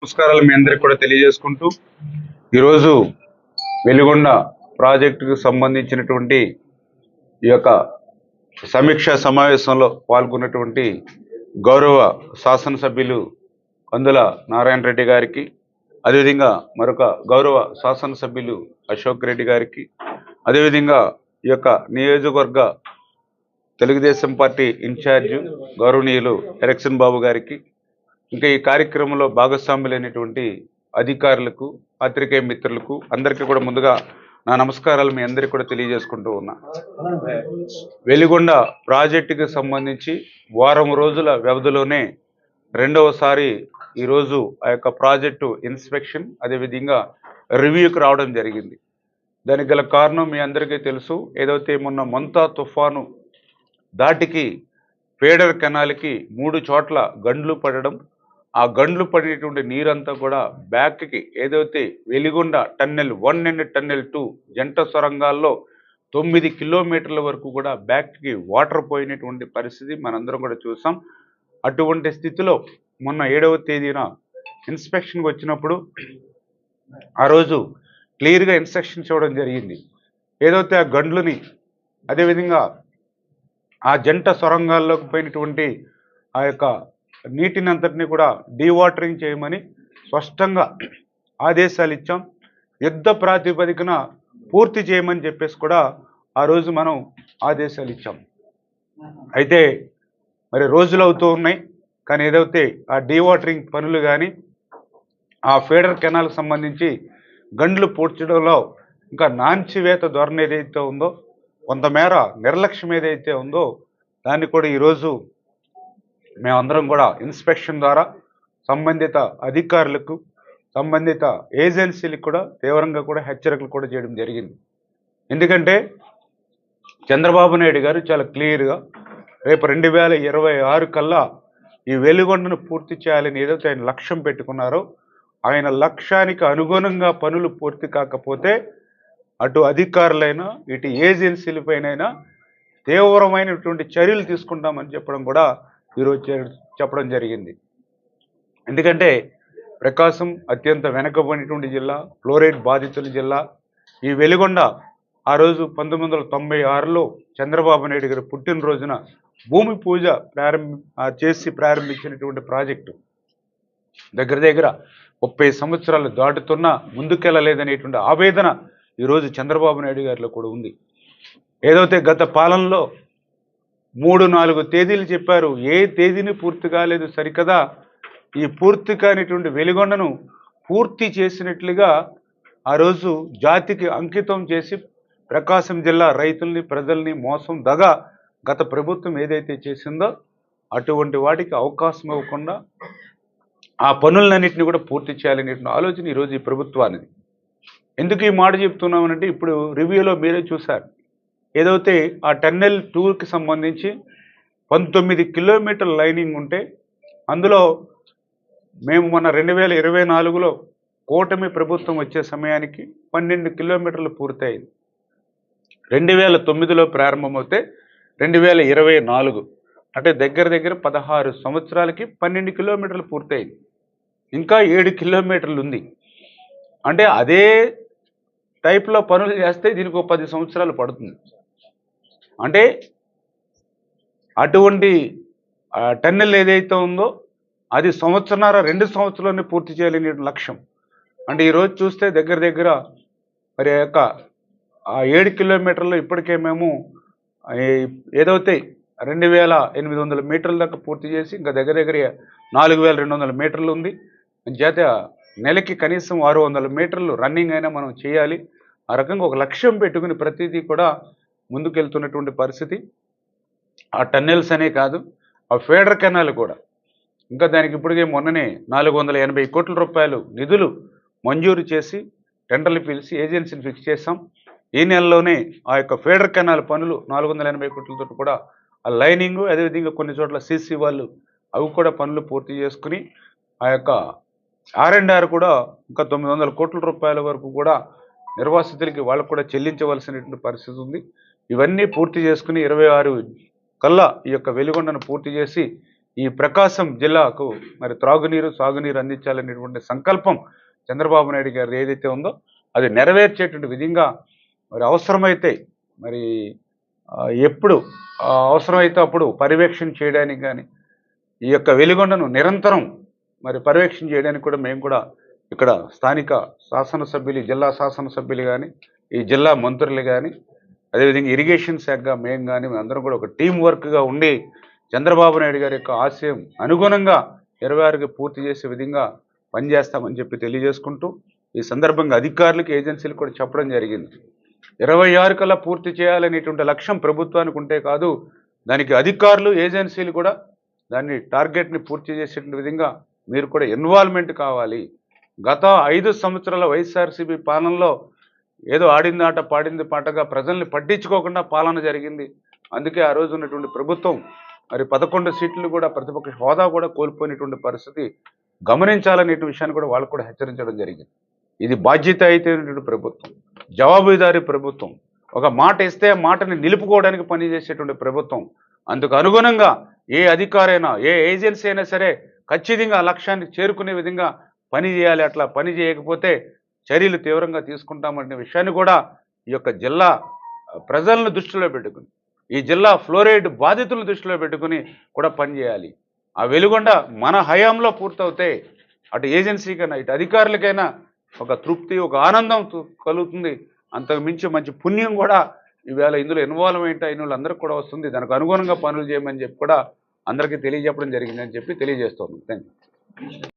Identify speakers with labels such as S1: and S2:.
S1: నమస్కారాలు మీ అందరికి కూడా తెలియజేసుకుంటూ ఈరోజు వెలిగొండ ప్రాజెక్టుకు సంబంధించినటువంటి ఈ యొక్క సమీక్షా సమావేశంలో పాల్గొన్నటువంటి గౌరవ శాసనసభ్యులు కందుల నారాయణ రెడ్డి గారికి, అదేవిధంగా మరొక గౌరవ శాసనసభ్యులు అశోక్ రెడ్డి గారికి, అదేవిధంగా ఈ యొక్క నియోజకవర్గ తెలుగుదేశం పార్టీ ఇన్ఛార్జ్ గౌరవనీయులు ఎలక్షన్ బాబు గారికి, ఇంకా ఈ కార్యక్రమంలో భాగస్వాములైనటువంటి అధికారులకు, పత్రికేయ మిత్రులకు అందరికీ కూడా ముందుగా నా నమస్కారాలు మీ అందరికీ కూడా తెలియజేసుకుంటూ ఉన్నా. వెలిగొండ ప్రాజెక్టుకి సంబంధించి వారం రోజుల వ్యవధిలోనే రెండవసారి ఈరోజు ఆ యొక్క ప్రాజెక్టు ఇన్స్పెక్షన్ అదేవిధంగా రివ్యూకి రావడం జరిగింది. దానికి గల కారణం మీ అందరికీ తెలుసు. ఏదైతే మొన్న మొంతా తుఫాను దాటికి ఫేడర్ కెనాల్కి 3 చోట్ల గండ్లు పడడం, ఆ గండ్లు పడినటువంటి నీరంతా కూడా బ్యాక్కి ఏదైతే వెలిగొండ టన్నెల్ 1 అండ్ టన్నెల్ 2 జంట సొరంగాల్లో 9 కిలోమీటర్ల వరకు కూడా బ్యాక్కి వాటర్ పోయినటువంటి పరిస్థితి మనందరం కూడా చూసాం. అటువంటి స్థితిలో మొన్న 7వ తేదీన ఇన్స్పెక్షన్కి వచ్చినప్పుడు ఆ రోజు క్లియర్గా ఇన్స్ట్రక్షన్స్ ఇవ్వడం జరిగింది. ఏదైతే ఆ గండ్లని అదేవిధంగా ఆ జంట సొరంగాల్లోకి పోయినటువంటి ఆ యొక్క నీటిని అంతటినీ కూడా డీవాటరింగ్ చేయమని స్పష్టంగా ఆదేశాలు ఇచ్చాం. యుద్ధ ప్రాతిపదికన పూర్తి చేయమని చెప్పేసి కూడా ఆ రోజు మనం ఆదేశాలు ఇచ్చాం. అయితే మరి రోజులు అవుతూ ఉన్నాయి, కానీ ఏదైతే ఆ డీవాటరింగ్ పనులు కానీ ఆ ఫీడర్ కెనాల్కి సంబంధించి గండ్లు పూడ్చడంలో ఇంకా నాంచివేత ధోరణి ఏదైతే ఉందో, కొంతమేర నిర్లక్ష్యం ఏదైతే ఉందో దాన్ని కూడా ఈరోజు మేమందరం కూడా ఇన్స్పెక్షన్ ద్వారా సంబంధిత అధికారులకు, సంబంధిత ఏజెన్సీలకు కూడా తీవ్రంగా కూడా హెచ్చరికలు కూడా చేయడం జరిగింది. ఎందుకంటే చంద్రబాబు నాయుడు గారు చాలా క్లియర్గా రేపు 2026 కల్లా ఈ వెలిగొండను పూర్తి చేయాలని ఏదైతే ఆయన లక్ష్యం పెట్టుకున్నారో, ఆయన లక్ష్యానికి అనుగుణంగా పనులు పూర్తి కాకపోతే అటు అధికారులైనా ఇటు ఏజెన్సీలపైనైనా తీవ్రమైనటువంటి చర్యలు తీసుకుంటామని చెప్పడం కూడా ఈరోజు చెప్పడం జరిగింది. ఎందుకంటే ప్రకాశం అత్యంత వెనకబడినటువంటి జిల్లా, ఫ్లోరైడ్ బాధితుల జిల్లా. ఈ వెలిగొండ ఆ రోజు 1996లో చంద్రబాబు నాయుడు గారి పుట్టినరోజున భూమి పూజ చేసి ప్రారంభించినటువంటి ప్రాజెక్టు దగ్గర దగ్గర 30 సంవత్సరాలు దాటుతున్నా ముందుకెళ్ళలేదనేటువంటి ఆవేదన ఈరోజు చంద్రబాబు నాయుడు గారిలో కూడా ఉంది. ఏదైతే గత పాలనలో 3-4 తేదీలు చెప్పారు, ఏ తేదీని పూర్తి కాలేదు సరికదా. ఈ పూర్తి కానిటువంటి వెలిగొండను పూర్తి చేసినట్లుగా ఆ రోజు జాతికి అంకితం చేసి ప్రకాశం జిల్లా రైతుల్ని, ప్రజల్ని మోసం దగా గత ప్రభుత్వం ఏదైతే చేసిందో అటువంటి వాటికి అవకాశం ఇవ్వకుండా ఆ పనులన్నింటినీ కూడా పూర్తి చేయాలనేటువంటి ఆలోచన ఈరోజు ఈ ప్రభుత్వానికి. ఎందుకు ఈ మాట చెప్తున్నామనంటే, ఇప్పుడు రివ్యూలో మీరే చూశారు. ఏదైతే ఆ టన్నెల్ 2కి సంబంధించి 19 కిలోమీటర్ల లైనింగ్ ఉంటే అందులో మేము మొన్న 2024లో కూటమి ప్రభుత్వం వచ్చే సమయానికి 12 కిలోమీటర్లు పూర్తయింది. 2009లో ప్రారంభమవుతే 2024 అంటే దగ్గర దగ్గర 16 సంవత్సరాలకి 12 కిలోమీటర్లు పూర్తయింది. ఇంకా 7 కిలోమీటర్లు ఉంది. అంటే అదే టైప్లో పనులు చేస్తే దీనికి ఒక 10 సంవత్సరాలు పడుతుంది. అంటే అటువంటి టన్నెల్ ఏదైతే ఉందో అది 1.5-2 సంవత్సరాలని పూర్తి చేయాలనే లక్ష్యం. అంటే ఈరోజు చూస్తే దగ్గర దగ్గర మరి యొక్క 7 కిలోమీటర్లు ఇప్పటికే మేము ఏదైతే 2800 మీటర్ల దాకా పూర్తి చేసి ఇంకా దగ్గర దగ్గర 4200 మీటర్లు ఉంది. చేత నెలకి కనీసం 600 మీటర్లు రన్నింగ్ అయినా మనం చేయాలి. ఆ రకంగా ఒక లక్ష్యం పెట్టుకుని ప్రతిదీ కూడా ముందుకెళ్తున్నటువంటి పరిస్థితి. ఆ టన్నెల్స్ అనే కాదు, ఆ ఫీడర్ కెనాల్ కూడా ఇంకా దానికి ఇప్పటికే మొన్ననే 480 కోట్ల రూపాయలు నిధులు మంజూరు చేసి టెండర్లు పిలిచి ఏజెన్సీని ఫిక్స్ చేశాం. ఈ నెలలోనే ఆ యొక్క ఫీడర్ కెనాల్ పనులు 480 కోట్లతో కూడా ఆ లైనింగ్, అదేవిధంగా కొన్ని చోట్ల సీసీ వాళ్ళు అవి కూడా పనులు పూర్తి చేసుకుని ఆ యొక్క R&R కూడా ఇంకా 900 కోట్ల రూపాయల వరకు కూడా నిర్వాసితులకి వాళ్ళకు కూడా చెల్లించవలసినటువంటి పరిస్థితి ఉంది. ఇవన్నీ పూర్తి చేసుకుని 26 కల్లా ఈ యొక్క వెలిగొండను పూర్తి చేసి ఈ ప్రకాశం జిల్లాకు మరి త్రాగునీరు సాగునీరు అందించాలనేటువంటి సంకల్పం చంద్రబాబు నాయుడు గారు ఏదైతే ఉందో అది నెరవేర్చేటువంటి విధంగా మరి అవసరమైతే మరి ఎప్పుడు అవసరమైతే అప్పుడు పర్యవేక్షణ చేయడానికి కానీ ఈ యొక్క వెలిగొండను నిరంతరం మరి పర్యవేక్షణ చేయడానికి కూడా మేము కూడా ఇక్కడ స్థానిక శాసనసభ్యులు జిల్లా శాసనసభ్యులు కానీ ఈ జిల్లా మంత్రులు కానీ అదేవిధంగా ఇరిగేషన్ శాఖగా మేము కానీ అందరం కూడా ఒక టీం వర్క్గా ఉండి చంద్రబాబు నాయుడు గారి యొక్క ఆశయం అనుగుణంగా 26కి పూర్తి చేసే విధంగా పనిచేస్తామని చెప్పి తెలియజేసుకుంటూ ఈ సందర్భంగా అధికారులకు ఏజెన్సీలు కూడా చెప్పడం జరిగింది 26 కల్లా పూర్తి చేయాలనేటువంటి లక్ష్యం ప్రభుత్వానికి ఉంటే కాదు దానికి అధికారులు ఏజెన్సీలు కూడా దాన్ని టార్గెట్ని పూర్తి చేసే విధంగా మీరు కూడా ఇన్వాల్వ్మెంట్ కావాలి. గత 5 సంవత్సరాల వైఎస్ఆర్సీపీ పాలనలో ఏదో ఆడింది ఆట పాడింది పాటగా ప్రజల్ని పట్టించుకోకుండా పాలన జరిగింది. అందుకే ఆ రోజు ఉన్నటువంటి ప్రభుత్వం మరి 11 సీట్లు కూడా ప్రతిపక్ష హోదా కూడా కోల్పోయినటువంటి పరిస్థితి గమనించాలనే విషయాన్ని కూడా వాళ్ళకు కూడా హెచ్చరించడం జరిగింది. ఇది బాధ్యత అయితేటువంటి ప్రభుత్వం, జవాబుదారీ ప్రభుత్వం, ఒక మాట ఇస్తే మాటని నిలుపుకోవడానికి పనిచేసేటువంటి ప్రభుత్వం. అందుకు అనుగుణంగా ఏ అధికారైనా ఏ ఏజెన్సీ అయినా సరే ఖచ్చితంగా ఆ లక్ష్యానికి చేరుకునే విధంగా పని చేయాలి. అట్లా పని చేయకపోతే చర్యలు తీవ్రంగా తీసుకుంటామనే విషయాన్ని కూడా ఈ యొక్క జిల్లా ప్రజలను దృష్టిలో పెట్టుకుని ఈ జిల్లా ఫ్లోరైడ్ బాధితులను దృష్టిలో పెట్టుకుని కూడా పనిచేయాలి. ఆ వెలుగొండ మన హయాంలో పూర్తవుతే అటు ఏజెన్సీకైనా ఇటు అధికారులకైనా ఒక తృప్తి ఒక ఆనందం కలుగుతుంది. అంతకు మించి మంచి పుణ్యం కూడా ఈవేళ ఇందులో ఇన్వాల్వ్మెంట్ అయిన వాళ్ళందరికీ కూడా వస్తుంది. దానికి అనుగుణంగా పనులు చేయమని చెప్పి కూడా అందరికీ తెలియజెప్పడం జరిగిందని చెప్పి తెలియజేస్తున్నాను. Thank you.